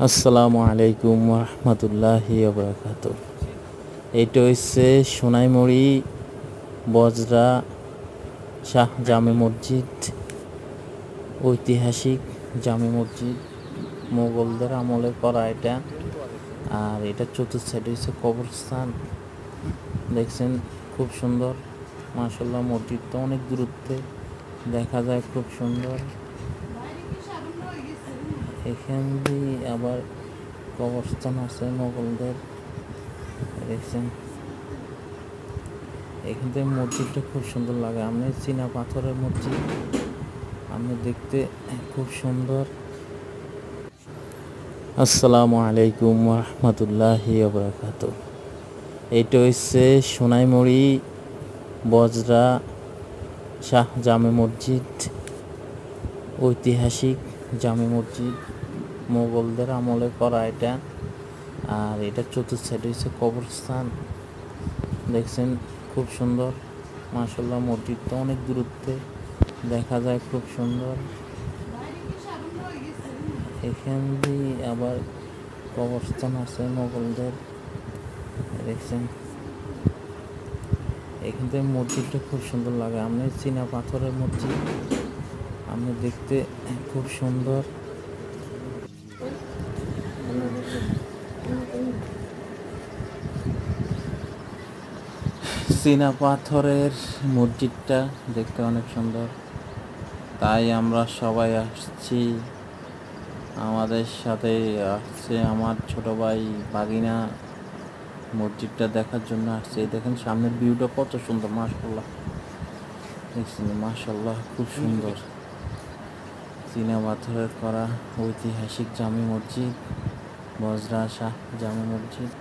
আসসালামু আলাইকুম রহমতুল্লাহি ওবরাকাতু। এটা হচ্ছে সোনাইমুড়ি বজরা শাহ জামে মসজিদ, ঐতিহাসিক জামে মসজিদ, মোগলদের আমলে করা এটা। আর এটা চতুর্থ সাইডে হচ্ছে কবরস্থান। দেখছেন খুব সুন্দর, মাশাআল্লাহ। মসজিদটা অনেক দূরত্বে দেখা যায়, খুব সুন্দর। এখান দিয়ে আবার কবরস্থান আছে মোগলদের, দেখছেন। এখান থেকে মসজিদটা খুব সুন্দর লাগে। আমি চীনা পাথরের মসজিদ, আমি দেখতে খুব সুন্দর। আসসালামু আলাইকুম রহমতুল্লাহি ওবরাকাতু। এটা হচ্ছে সোনাইমুড়ি বজরা শাহ জামে মসজিদ, ঐতিহাসিক জামে মসজিদ, মোগলদের আমলে করা এটা। আর এটা চতুর্থ সাইডে হচ্ছে কবরস্থান, দেখছেন খুব সুন্দর, মাশাআল্লাহ। মসজিদটা অনেক দূরত্বে দেখা যায়, খুব সুন্দর। এখান দিয়ে আবার কবরস্থান আছে মোগলদের, দেখছেন। এখান থেকে মসজিদটা খুব সুন্দর লাগে। আমি চীনা পাথরের মসজিদ, আমি দেখতে খুব সুন্দর। চীনা পাথরের মসজিদটা দেখতে অনেক সুন্দর, তাই আমরা সবাই আসছি। আমাদের সাথে আসছে আমার ছোট ভাই বাগিনা, মসজিদটা দেখার জন্য আসছে। দেখেন সামনের ভিউটা কত সুন্দর, মাশাআল্লাহ। দেখছেন, মাশাআল্লাহ, খুব সুন্দর। চীনা পাথরের করা ঐতিহাসিক জামে মসজিদ, বজরা শাহ জামে মসজিদ।